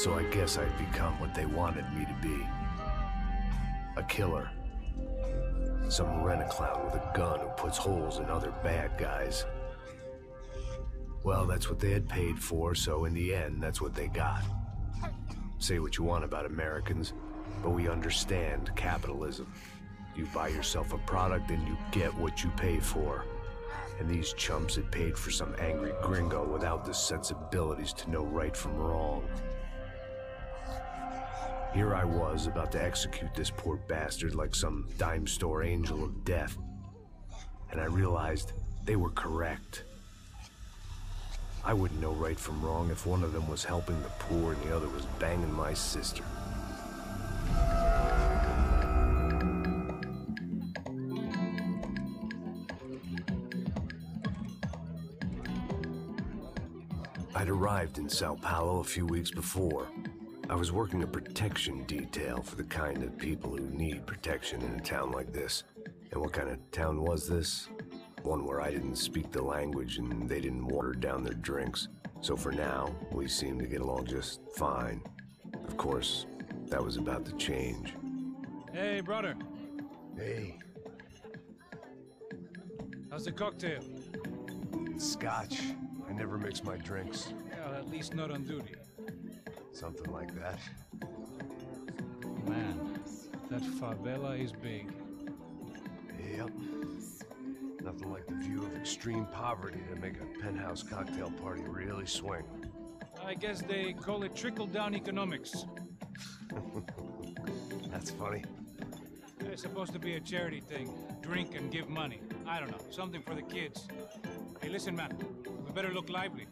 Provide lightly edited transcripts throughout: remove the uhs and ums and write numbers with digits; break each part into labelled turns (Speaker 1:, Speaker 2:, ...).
Speaker 1: So I guess I'd become what they wanted me to be. A killer. Some rent-a-clown with a gun who puts holes in other bad guys. Well, that's what they had paid for, so in the end, that's what they got. Say what you want about Americans, but we understand capitalism. You buy yourself a product and you get what you pay for. And these chumps had paid for some angry gringo without the sensibilities to know right from wrong. Here I was, about to execute this poor bastard like some dime store angel of death. And I realized they were correct. I wouldn't know right from wrong if one of them was helping the poor and the other was banging my sister. I'd arrived in Sao Paulo a few weeks before. I was working a protection detail for the kind of people who need protection in a town like this. And what kind of town was this? One where I didn't speak the language and they didn't water down their drinks. So for now, we seemed to get along just fine. Of course, that was about to change.
Speaker 2: Hey, brother.
Speaker 1: Hey.
Speaker 2: How's the cocktail?
Speaker 1: It's scotch. I never mix my drinks.
Speaker 2: Well, at least not on duty.
Speaker 1: Something like that.
Speaker 2: Man, that favela is big.
Speaker 1: Yep. Nothing like the view of extreme poverty to make a penthouse cocktail party really swing.
Speaker 2: I guess they call it trickle-down economics.
Speaker 1: That's funny.
Speaker 2: It's supposed to be a charity thing. Drink and give money. I don't know, something for the kids. Hey, listen, man. We better look lively.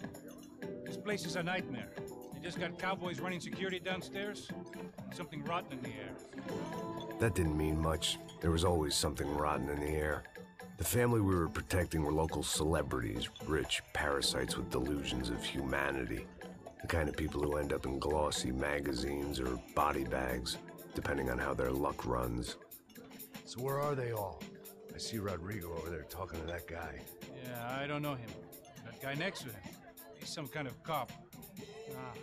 Speaker 2: This place is a nightmare. They just got cowboys running security downstairs. And something rotten in the air.
Speaker 1: That didn't mean much. There was always something rotten in the air. The family we were protecting were local celebrities, rich parasites with delusions of humanity. The kind of people who end up in glossy magazines or body bags, depending on how their luck runs. So where are they all? I see Rodrigo over there talking to that guy.
Speaker 2: Yeah, I don't know him. That guy next to him. He's some kind of cop.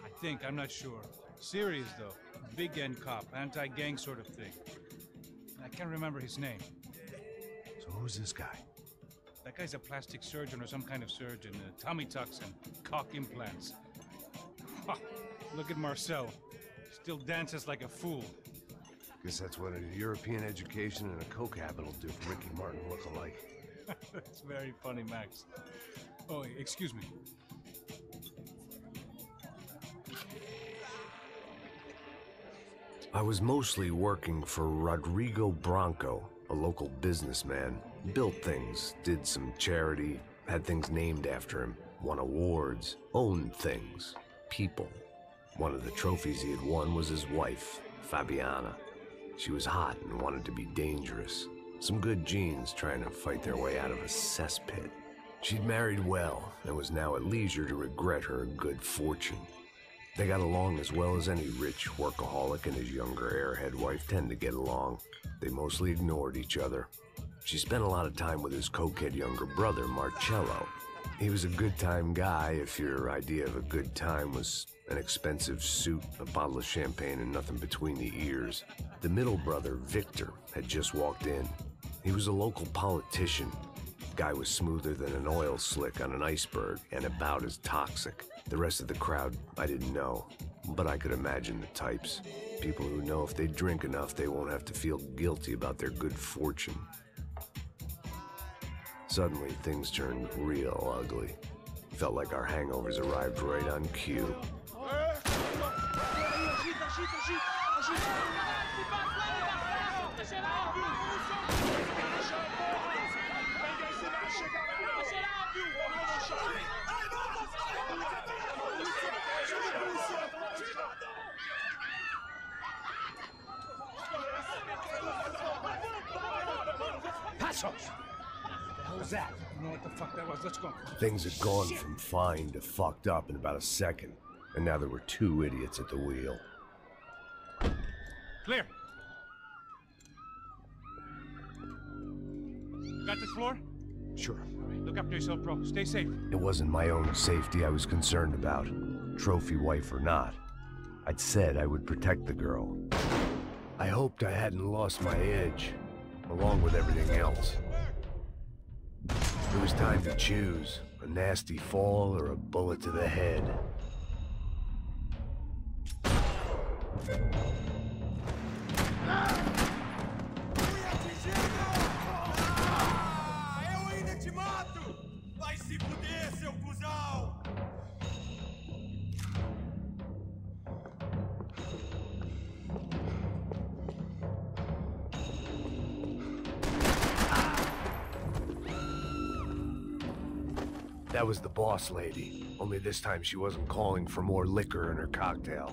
Speaker 2: I think, I'm not sure. Serious, though. Big end cop, anti-gang sort of thing. I can't remember his name.
Speaker 1: So who's this guy?
Speaker 2: That guy's a plastic surgeon or some kind of surgeon. Tummy tucks and cock implants. Look at Marcel. Still dances like a fool.
Speaker 1: Guess that's what a European education and a coke habit will do for Ricky Martin look-alike.
Speaker 2: That's very funny, Max. Oh, excuse me.
Speaker 1: I was mostly working for Rodrigo Branco, a local businessman. Built things, did some charity, had things named after him, won awards, owned things, people. One of the trophies he had won was his wife, Fabiana. She was hot and wanted to be dangerous. Some good genes trying to fight their way out of a cesspit. She'd married well and was now at leisure to regret her good fortune. They got along as well as any rich workaholic and his younger airhead wife tend to get along. They mostly ignored each other. She spent a lot of time with his cokehead younger brother, Marcello. He was a good-time guy if your idea of a good time was an expensive suit, a bottle of champagne, and nothing between the ears. The middle brother, Victor, had just walked in. He was a local politician. Guy was smoother than an oil slick on an iceberg and about as toxic. The rest of the crowd, I didn't know, but I could imagine the types. People who know if they drink enough, they won't have to feel guilty about their good fortune. Suddenly, things turned real ugly. Felt like our hangovers arrived right on cue.
Speaker 2: What the hell was that? I don't know what the fuck that was. Let's go.
Speaker 1: Things had gone from fine to fucked up in about a second, and now there were two idiots at the wheel.
Speaker 2: Clear. Got this floor?
Speaker 1: Sure.
Speaker 2: All right, look after yourself, bro. Stay safe.
Speaker 1: It wasn't my own safety I was concerned about, trophy wife or not. I'd said I would protect the girl. I hoped I hadn't lost my edge, along with everything else. It was time to choose, a nasty fall or a bullet to the head. That was the boss lady, only this time she wasn't calling for more liquor in her cocktail.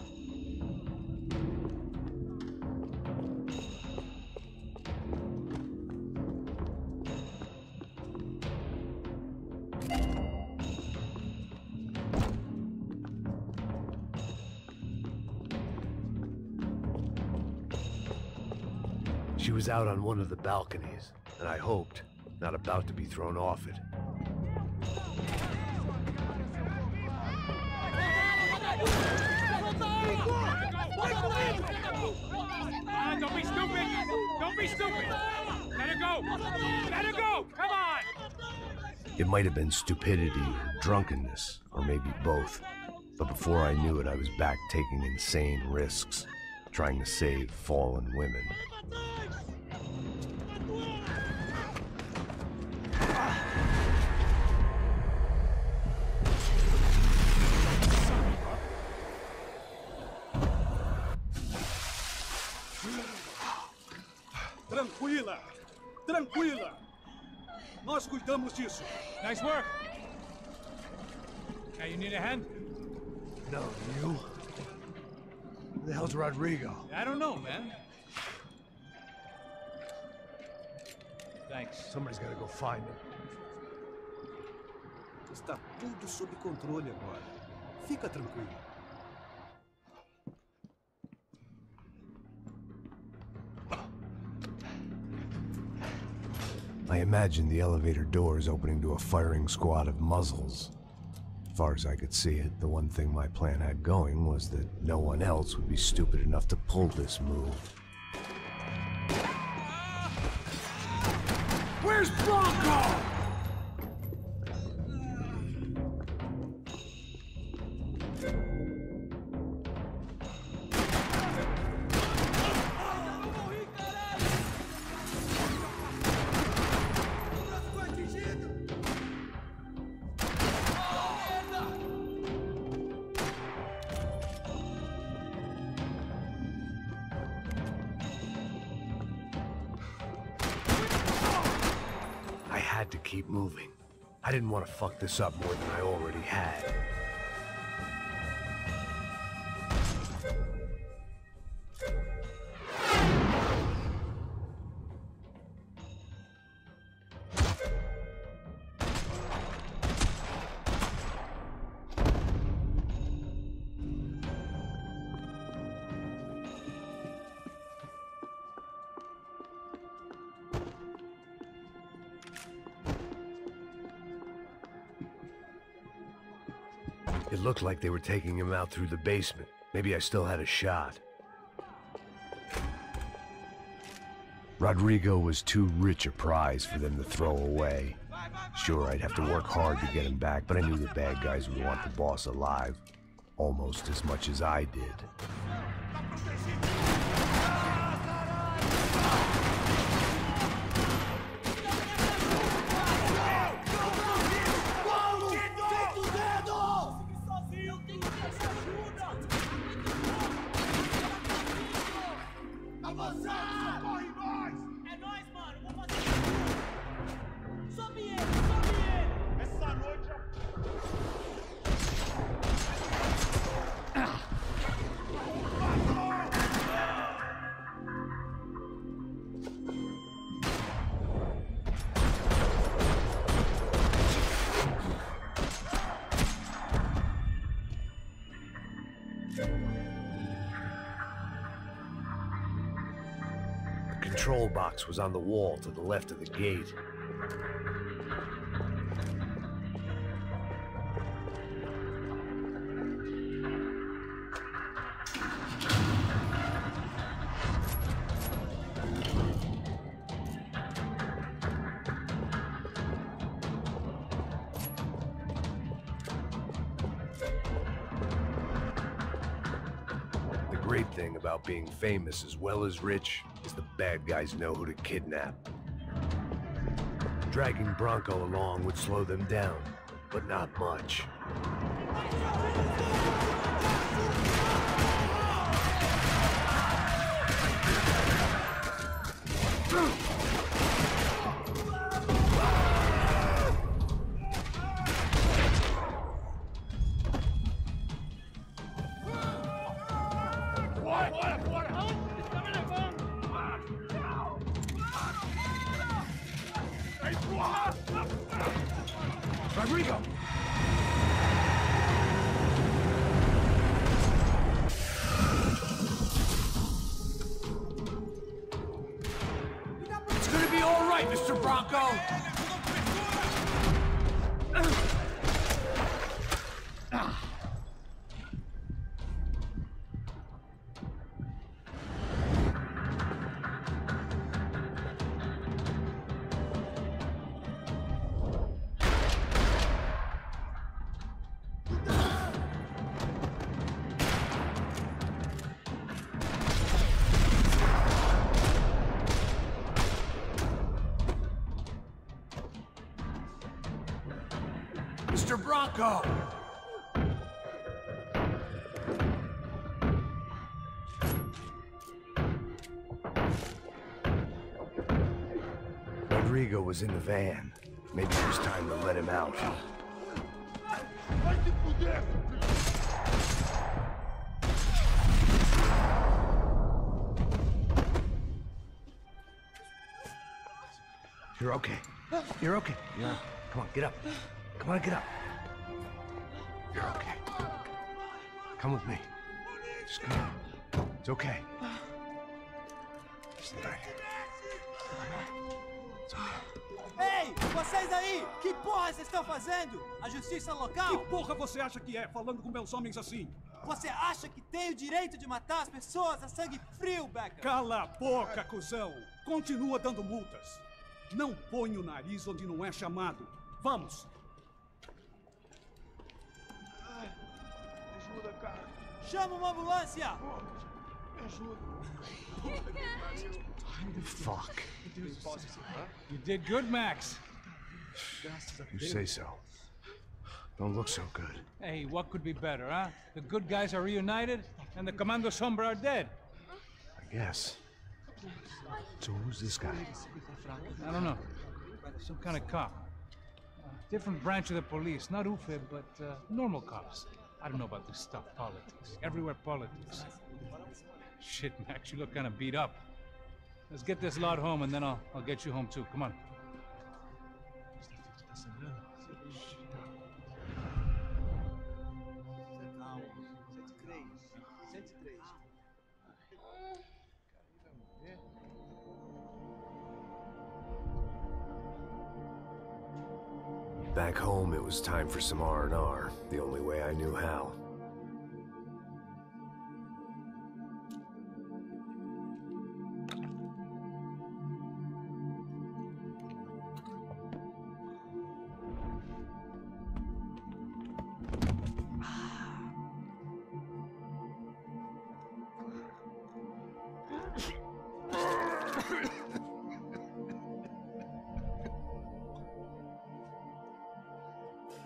Speaker 1: She was out on one of the balconies, and I hoped, not about to be thrown off it.
Speaker 2: Don't be stupid! Don't be stupid! Let her go! Let her go! Come on!
Speaker 1: It might have been stupidity or drunkenness, or maybe both. But before I knew it, I was back taking insane risks, trying to save fallen women.
Speaker 3: Tranquila! Tranquila! Nós cuidamos disso.
Speaker 2: Nice work! Now you need a hand?
Speaker 1: No, you? Who the hell's Rodrigo?
Speaker 2: I don't know, man. Thanks.
Speaker 1: Somebody's gotta go find him.
Speaker 3: Está tudo sob controle agora. Fica tranquilo.
Speaker 1: I imagined the elevator doors opening to a firing squad of muzzles. As far as I could see it, the one thing my plan had going was that no one else would be stupid enough to pull this move.
Speaker 3: Where's Bronco?
Speaker 1: I had to keep moving. I didn't want to fuck this up more than I already had. It looked like they were taking him out through the basement. Maybe I still had a shot. Rodrigo was too rich a prize for them to throw away. Sure, I'd have to work hard to get him back, but I knew the bad guys would want the boss alive. Almost as much as I did. The control box was on the wall to the left of the gate. great thing about being famous as well as rich is the bad guys know who to kidnap. Dragging Bronco along would slow them down, but not much.
Speaker 2: Rodrigo!
Speaker 4: It's gonna be all right, Mr. Bronco! Mr. Bronco!
Speaker 1: Rodrigo was in the van. Maybe it was time to let him out. You're okay. You're okay. Yeah. Come on, get up. Come on, get up. You're okay. Come with me. Just come on. It's okay. Stay right here. It's okay.
Speaker 5: Ei, vocês aí! Que porra vocês estão fazendo? A justiça
Speaker 3: Que
Speaker 5: local?
Speaker 3: porra você acha que é, falando com meus homens assim?
Speaker 5: Você acha que tem o direito de matar as pessoas a sangue frio, Becker?
Speaker 3: Cala a boca, cuzão! Continua dando multas. Não põe o nariz onde não é chamado. Vamos!
Speaker 6: Ajuda, cara.
Speaker 5: Chama uma ambulância!
Speaker 6: Me ajuda.
Speaker 1: Fuck.
Speaker 2: You did good, Max.
Speaker 1: You say so. Don't look so good.
Speaker 2: Hey, what could be better, huh? The good guys are reunited, and the Commando Sombra are dead.
Speaker 1: I guess. So who's this guy?
Speaker 2: I don't know. Some kind of cop. Different branch of the police. Not UFE, but normal cops. I don't know about this stuff, politics. Everywhere politics. Shit, Max, you look kind of beat up. Let's get this lot home, and then I'll get you home too. Come on.
Speaker 1: Back home, it was time for some R&R, the only way I knew how.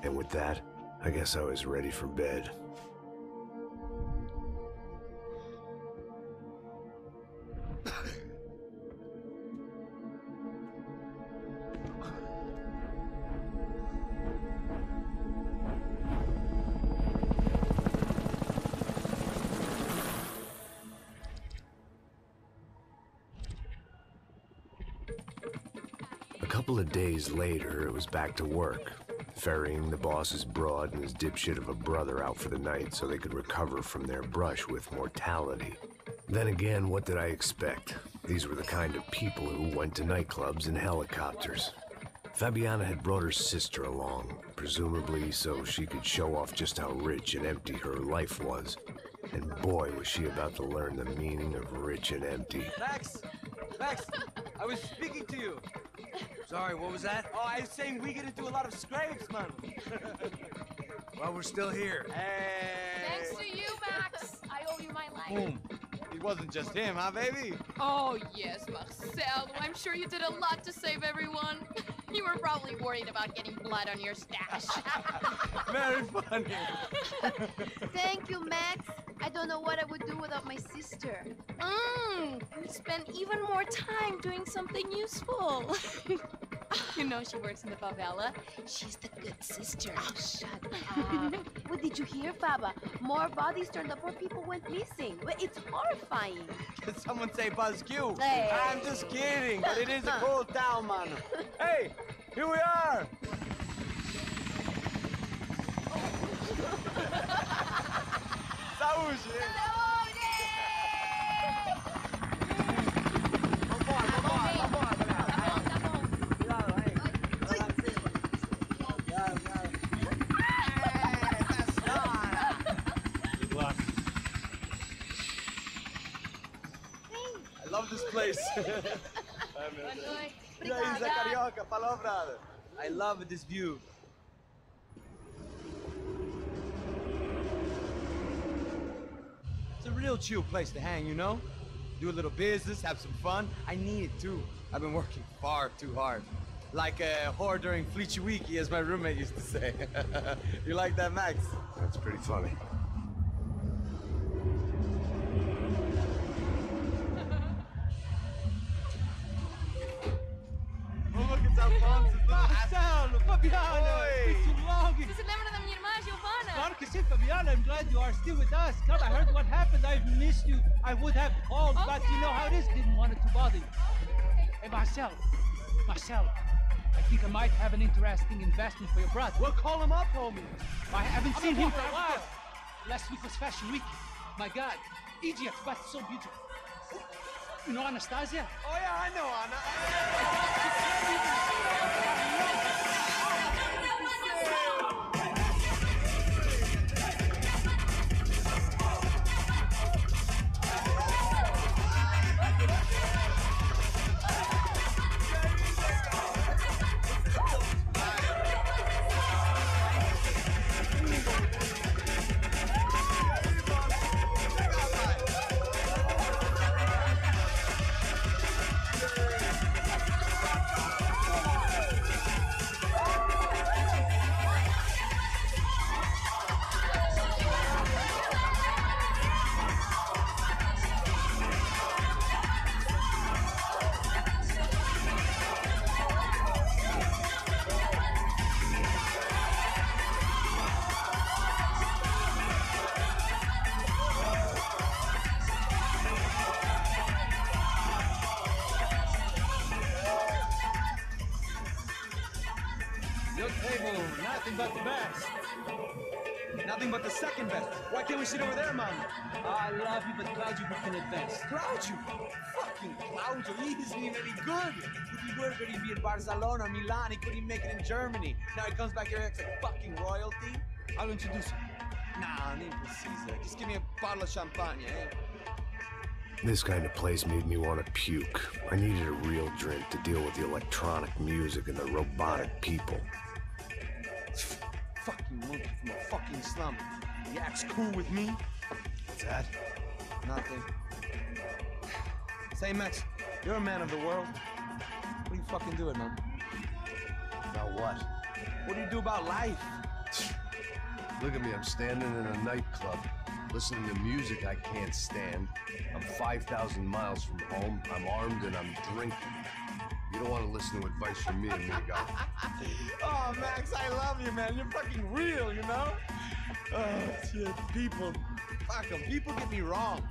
Speaker 1: And with that, I guess I was ready for bed. A couple of days later, it was back to work. Ferrying the boss's broad and his dipshit of a brother out for the night so they could recover from their brush with mortality. Then again, what did I expect? These were the kind of people who went to nightclubs in helicopters. Fabiana had brought her sister along, presumably so she could show off just how rich and empty her life was. And boy, was she about to learn the meaning of rich and empty.
Speaker 5: Max! Max! I was speaking to you!
Speaker 4: Sorry, what was that?
Speaker 5: Oh, I was saying we get into a lot of scrapes, man!
Speaker 4: Well, we're still here.
Speaker 5: Hey!
Speaker 7: Thanks to you, Max. I owe you might like.
Speaker 8: Boom. It wasn't just him, huh, baby?
Speaker 7: Oh, yes, Marcel. I'm sure you did a lot to save everyone. You were probably worried about getting blood on your stash.
Speaker 8: Very funny.
Speaker 9: Thank you, Max. I don't know what I would do without my sister.
Speaker 7: We spend even more time doing something useful. You know she works in the favela. She's the good sister.
Speaker 9: Oh, shut up. Well, did you hear, Faba? More bodies turned up, more people went missing. Well, it's horrifying.
Speaker 8: Did someone say Buzz Q?
Speaker 9: Hey.
Speaker 8: I'm just kidding, but it is a cool town, man. Hey, here we are. Saúde! I love this place. Carioca, palavra. I love this view. It's a real chill place to hang, you know? Do a little business, have some fun. I need it too. I've been working far too hard. Like a whore during Fleechy Weeky, as my roommate used to say. You like that, Max?
Speaker 1: That's pretty funny.
Speaker 5: Marcelo, Fabiana, it's been too long.
Speaker 7: Você se lembra da minha irmã, Giovanna?
Speaker 5: Claro que sim, Fabiana. I'm glad you are still with us. Come, I heard what happened. I've missed you. I would have called, but you know how it is. Didn't want it to bother you. Hey, Marcel, I think I might have an interesting investment for your brother.
Speaker 8: Well, call him up, homie.
Speaker 5: I haven't seen him for a while. Last week was Fashion Week. My God, Egypt, but so beautiful. You know Anastasia?
Speaker 8: Oh yeah, I know Anna.
Speaker 5: Your table, nothing but the best.
Speaker 8: Nothing but the second best. Why can't we sit over there, man?
Speaker 5: I love you, but Claudio booked in advance.
Speaker 8: Claudio? Fucking Claudio, he isn't even any good. If he were good, he'd be in Barcelona, Milan, he couldn't even make it in Germany. Now he comes back here and acts like fucking royalty.
Speaker 5: I'll introduce you.
Speaker 8: Nah, name precisa. Just give me a bottle of champagne, eh?
Speaker 1: This kind of place made me want to puke. I needed a real drink to deal with the electronic music and the robotic people.
Speaker 8: Fucking monkey from a fucking slum. He acts cool with me.
Speaker 1: What's that?
Speaker 8: Nothing. Say, Max, you're a man of the world. What are you fucking doing, man?
Speaker 1: Now what?
Speaker 8: What do you do about life?
Speaker 1: Look at me, I'm standing in a nightclub, listening to music I can't stand. I'm 5,000 miles from home, I'm armed, and I'm drinking. You don't want to listen to advice from me, amigo.
Speaker 8: Oh, Max, I love you, man. You're fucking real, you know? Oh, shit. People. Fuck them. People get me wrong.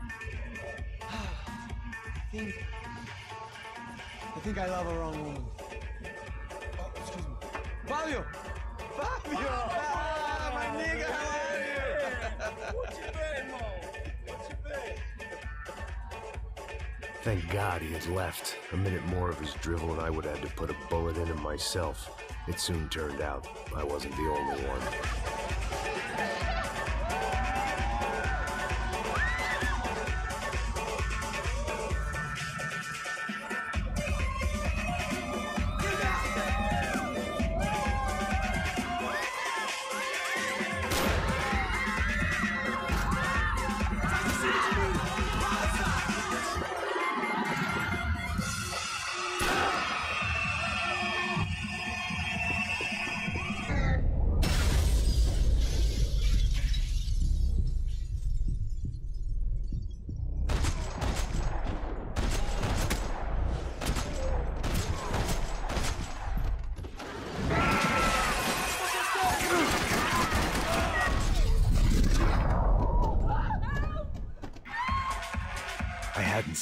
Speaker 8: I think I love a wrong woman. Oh, excuse me. Fabio! Fabio! Ah, my nigga, how are you? What you been, Mo? What you been?
Speaker 1: Thank God he had left. A minute more of his drivel and I would have had to put a bullet in him myself. It soon turned out I wasn't the only one.
Speaker 9: Taxi!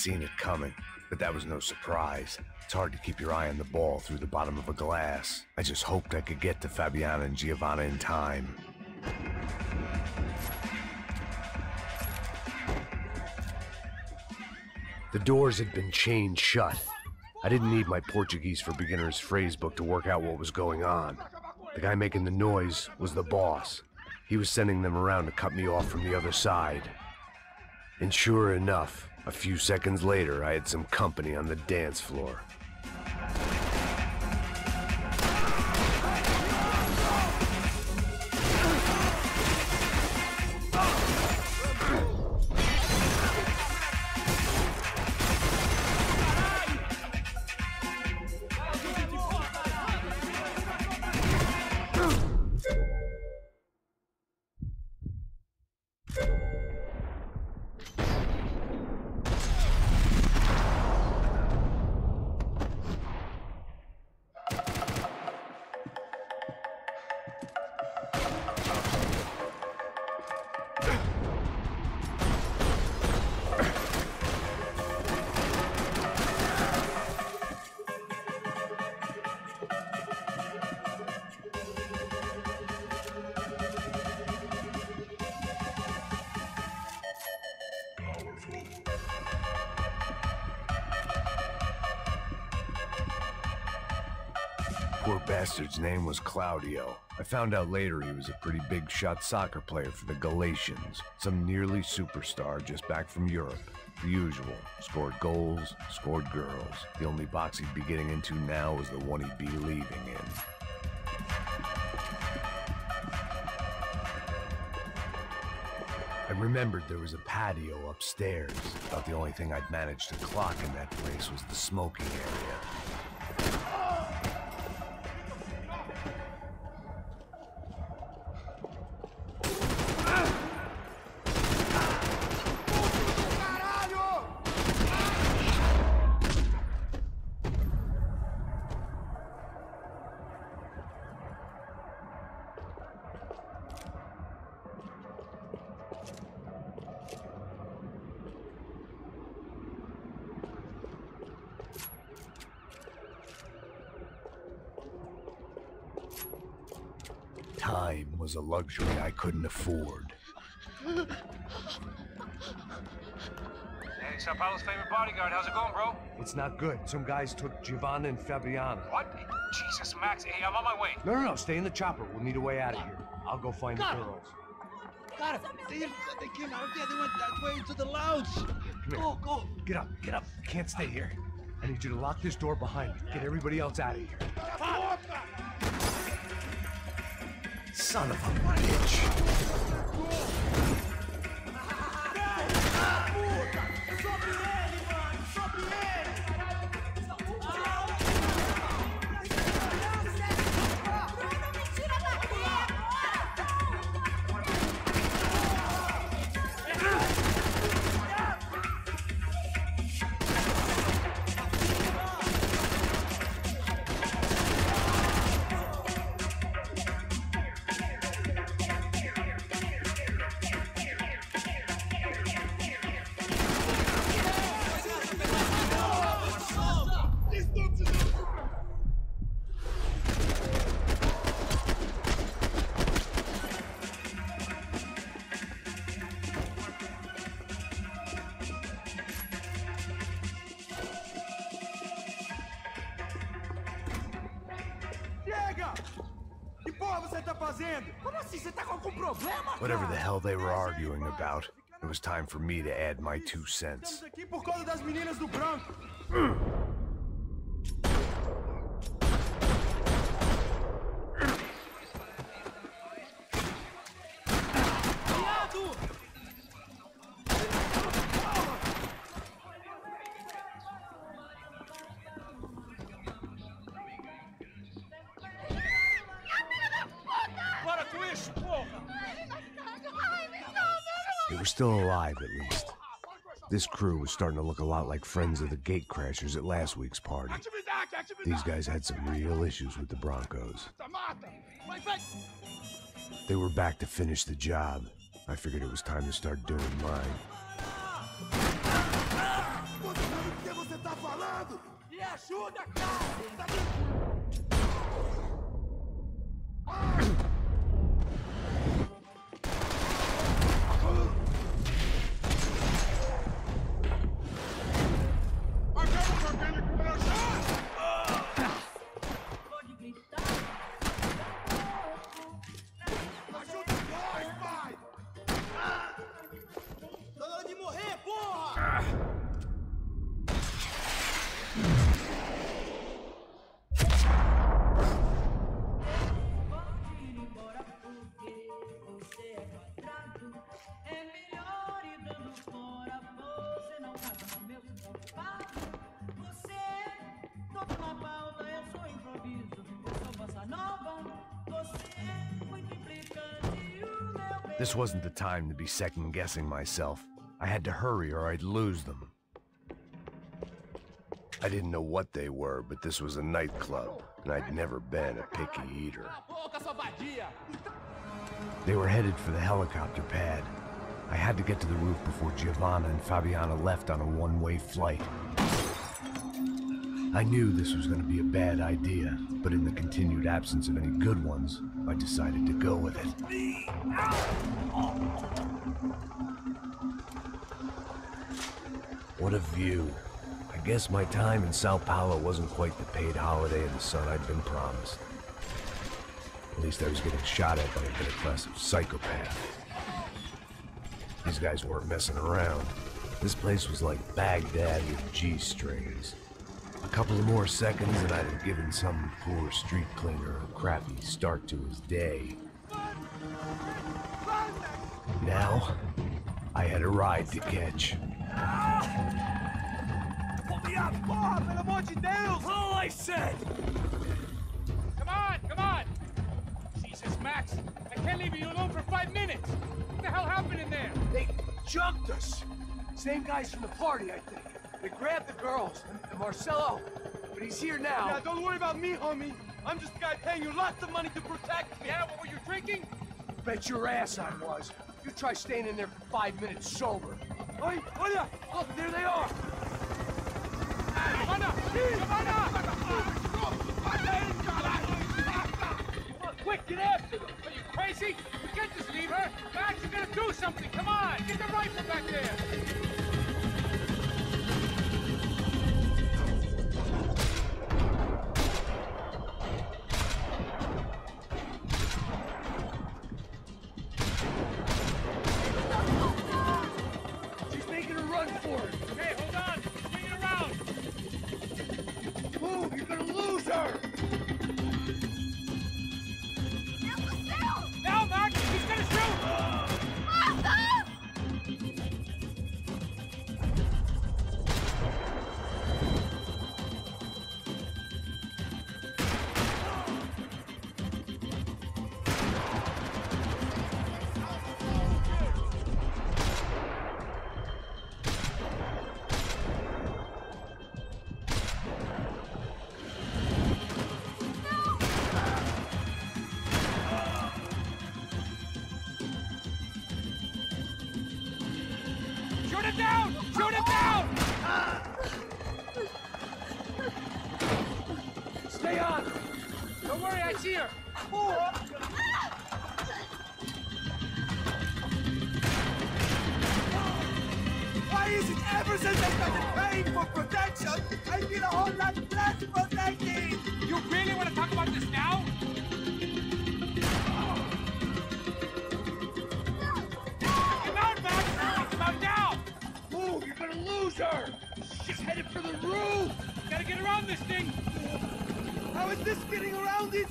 Speaker 1: seen it coming, but that was no surprise. It's hard to keep your eye on the ball through the bottom of a glass. I just hoped I could get to Fabiana and Giovanna in time. The doors had been chained shut. I didn't need my Portuguese for Beginners phrase book to work out what was going on. The guy making the noise was the boss. He was sending them around to cut me off from the other side. And sure enough, a few seconds later, I had some company on the dance floor. Poor bastard's name was Claudio. I found out later he was a pretty big shot soccer player for the Galatians. Some nearly superstar just back from Europe. The usual. Scored goals, scored girls. The only box he'd be getting into now was the one he'd be leaving in. I remembered there was a patio upstairs. Thought the only thing I'd managed to clock in that place was the smoking area. Time was a luxury I couldn't afford.
Speaker 2: Hey, Sao Paulo's favorite bodyguard. How's it going, bro?
Speaker 1: It's not good. Some guys took Giovanna and Fabiana.
Speaker 2: What? Jesus, Max. Hey, I'm on my way.
Speaker 1: No, stay in the chopper. We'll need a way out of here. I'll go find the girls.
Speaker 5: Got it. They came out of there. They went that way into the lounge.
Speaker 1: Come here. Get up. You can't stay here. I need you to lock this door behind me. Get everybody else out of here. Son of a bitch. Whatever the hell they were arguing about, it was time for me to add my 2 cents. They were still alive, at least. This crew was starting to look a lot like friends of the gatecrashers at last week's party. These guys had some real issues with the Broncos. They were back to finish the job. I figured it was time to start doing mine.
Speaker 6: Você sabe do que você tá falando?
Speaker 4: Me ajuda, cara!
Speaker 1: This wasn't the time to be second-guessing myself. I had to hurry or I'd lose them. I didn't know what they were, but this was a nightclub, and I'd never been a picky eater. They were headed for the helicopter pad. I had to get to the roof before Giovanna and Fabiana left on a one-way flight. I knew this was going to be a bad idea, but in the continued absence of any good ones, I decided to go with it. What a view. I guess my time in Sao Paulo wasn't quite the paid holiday in the sun I'd been promised. At least I was getting shot at by a middle-class psychopath. These guys weren't messing around. This place was like Baghdad with G-strings. A couple of more seconds and I'd have given some poor street cleaner a crappy start to his day. Now, I had a ride to catch.
Speaker 4: Pull me up! Porra, pelo amor de Deus! All I said!
Speaker 2: Come on, come on! Jesus, Max, I can't leave you alone for 5 minutes! What the hell happened in there?
Speaker 4: They jumped us! Same guys from the party, I think. They grabbed the girls, and Marcelo, but he's here now.
Speaker 8: Yeah, don't worry about me, homie. I'm just a guy paying you lots of money to protect me.
Speaker 2: Yeah, what were you drinking?
Speaker 4: Bet your ass I was. You try staying in there for 5 minutes sober.
Speaker 8: Oi, olha!
Speaker 4: Look, there they are!
Speaker 2: Giovanna! Giovanna!
Speaker 4: Come on, quick, get after them!
Speaker 2: Are you crazy? We can't just leave her! Max, you gotta do something! Come on! Get the rifle back there! Shoot it down! Shoot it down!
Speaker 4: Stay on!
Speaker 2: Don't worry, I see her!
Speaker 6: Why is it ever since I started paying for protection, I feel a whole lot less protected?
Speaker 2: You really want to talk about this now? Come out, Max! Come out now!
Speaker 4: Move, you're gonna lose her! She's headed for the roof!
Speaker 2: Gotta get around this thing!
Speaker 6: How is this getting around it?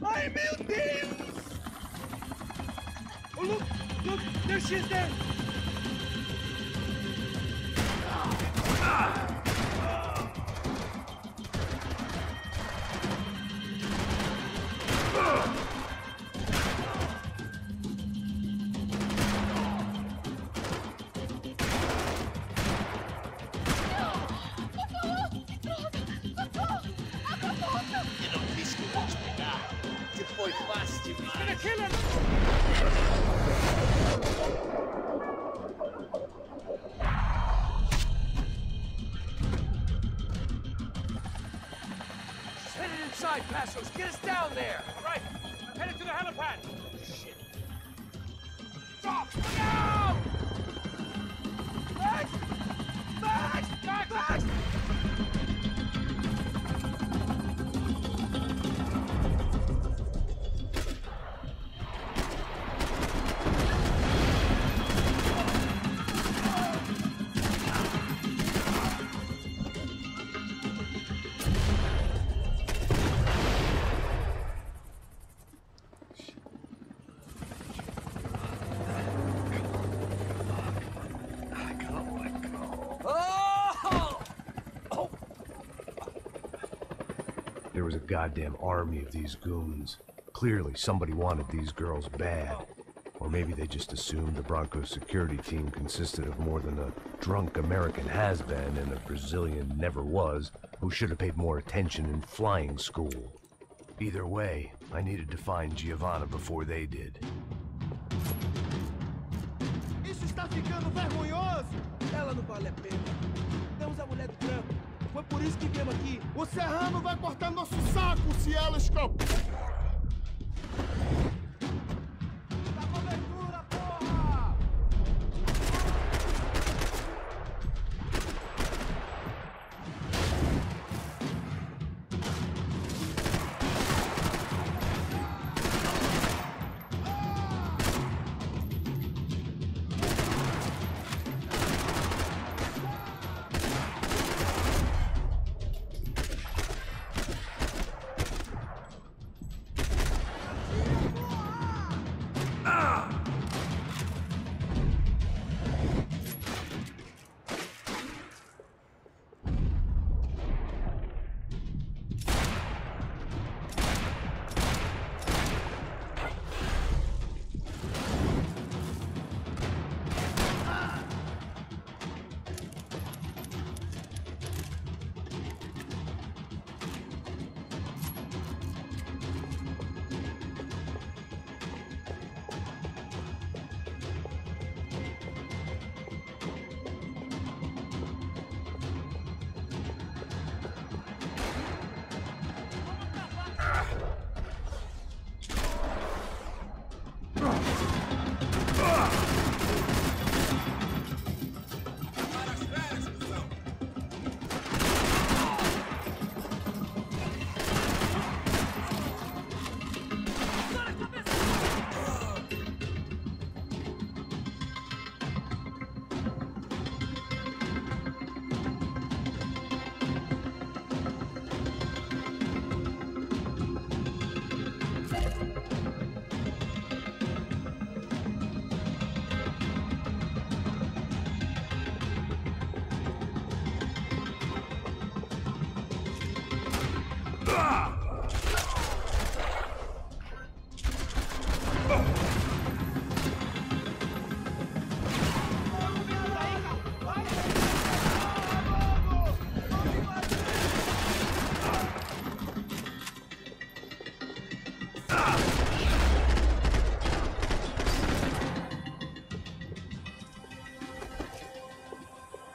Speaker 6: I'm building!
Speaker 8: Oh, look! Look! There she is there!
Speaker 2: He's gonna kill him!
Speaker 4: side, Passos. Get us down there.
Speaker 5: Right. I'm headed to the helipad.
Speaker 4: Shit. Stop! Look out! Max! Max! Max!
Speaker 1: There was a goddamn army of these goons. Clearly, somebody wanted these girls bad. Or maybe they just assumed the Broncos security team consisted of more than a drunk American has-been and a Brazilian never-was who should have paid more attention in flying school. Either way, I needed to find Giovanna before they did.
Speaker 8: Isso está ficando vergonhoso! Ela não vale a pena. Temos a mulher do trampo. Foi por isso que viemos aqui. O Serrano vai cortar nosso saco se ela escapar. Dá cobertura, porra!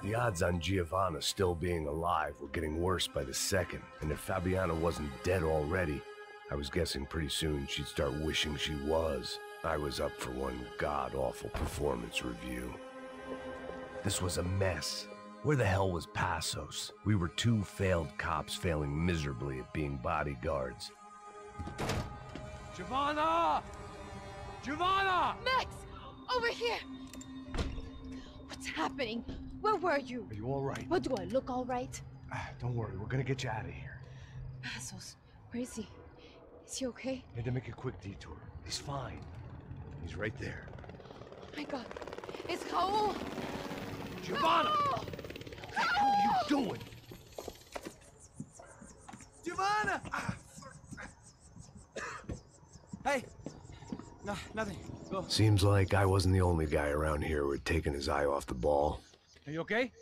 Speaker 1: The odds on Giovanna still being alive were getting worse by the second, and if Fabiana wasn't dead already, I was guessing pretty soon she'd start wishing she was. I was up for one god-awful performance review. This was a mess. Where the hell was Passos? We were two failed cops failing miserably at being bodyguards.
Speaker 4: Giovanna! Giovanna!
Speaker 9: Max! Over here! What's happening? Where were you?
Speaker 1: Are you all right?
Speaker 9: What, do I look all right?
Speaker 1: Don't worry, we're gonna get you out of here.
Speaker 9: Passos, where is he? Is he okay?
Speaker 1: Had to make a quick detour. He's fine. He's right there.
Speaker 9: Oh my God. It's Raul!
Speaker 1: Giovanna!
Speaker 9: No!
Speaker 1: What the hell are you doing?
Speaker 8: Giovanna! Hey! No, nothing. Go.
Speaker 1: Seems like I wasn't the only guy around here who had taken his eye off the ball.
Speaker 5: Are you okay?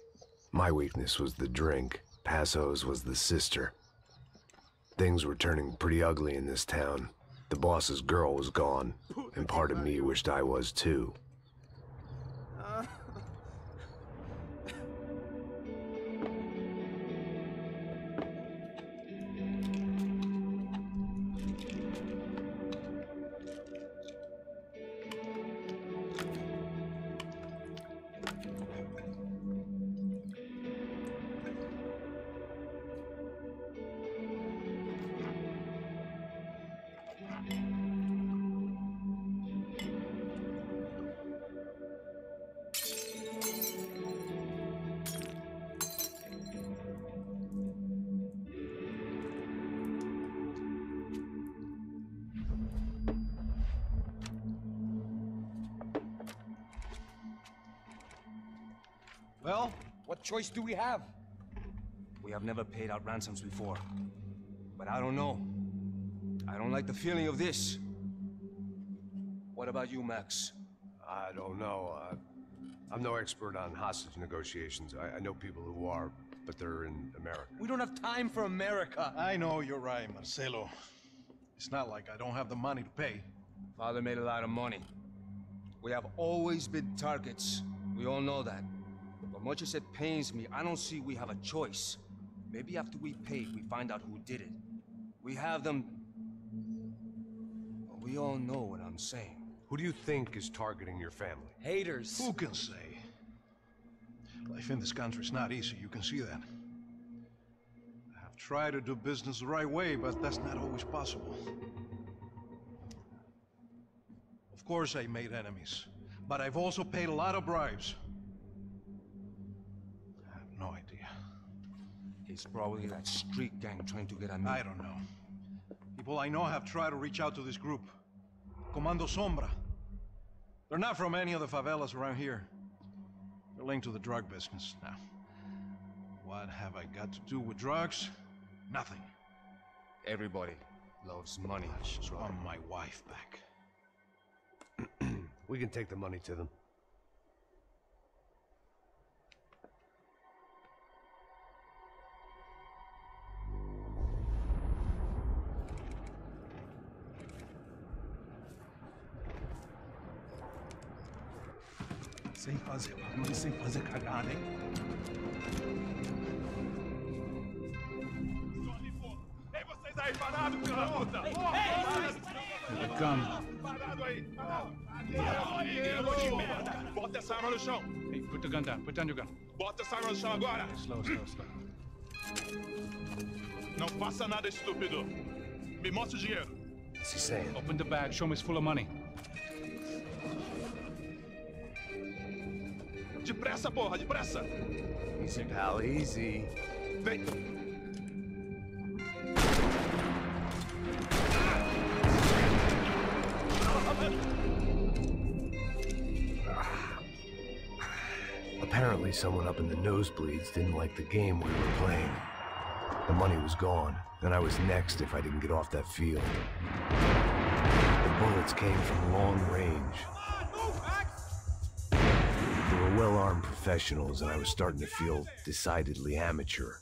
Speaker 1: My weakness was the drink. Passos was the sister. Things were turning pretty ugly in this town. The boss's girl was gone, and part of me wished I was too.
Speaker 8: Well, what choice do we have?
Speaker 10: We have never paid out ransoms before. But I don't know. I don't like the feeling of this. What about you, Max?
Speaker 1: I don't know. I'm no expert on hostage negotiations. I know people who are, but they're in America.
Speaker 10: We don't have time for America.
Speaker 11: I know you're right, Marcelo. It's not like I don't have the money to pay.
Speaker 10: Father made a lot of money. We have always been targets. We all know that. But much as it pains me, I don't see we have a choice. Maybe after we pay, we find out who did it. We have them... But we all know what I'm saying.
Speaker 1: Who do you think is targeting your family?
Speaker 10: Haters.
Speaker 11: Who can say? Life in this country is not easy, you can see that. I have tried to do business the right way, but that's not always possible. Of course I made enemies, but I've also paid a lot of bribes. I have no idea.
Speaker 10: It's probably that street gang trying to get at me.
Speaker 11: I don't know. People I know have tried to reach out to this group. Comando Sombra. They're not from any of the favelas around here. They're linked to the drug business. Now, what have I got to do with drugs? Nothing.
Speaker 10: Everybody loves money.
Speaker 11: I just want my wife back.
Speaker 1: We can take the money to them.
Speaker 3: Sem fazer barulho e sem fazer cagada, hein?
Speaker 6: Ei, vocês aí parados, filho da puta!
Speaker 2: Here they come.
Speaker 6: Parado aí! Bota essa arma no chão!
Speaker 2: Hey, put the gun down. Put down your gun.
Speaker 6: Bota essa arma no chão agora!
Speaker 2: Slow, slow, slow.
Speaker 6: Não faça nada, estúpido! Me mostra o dinheiro!
Speaker 1: What's he saying?
Speaker 2: Open the bag. Show me it's full of money.
Speaker 6: Depressa, porra, depressa!
Speaker 1: Easy, pal, easy.
Speaker 6: Vem!
Speaker 1: Apparently someone up in the nosebleeds didn't like the game we were playing. The money was gone, and I was next if I didn't get off that field. The bullets came from long range. They were well-armed professionals, and I was starting to feel decidedly amateur.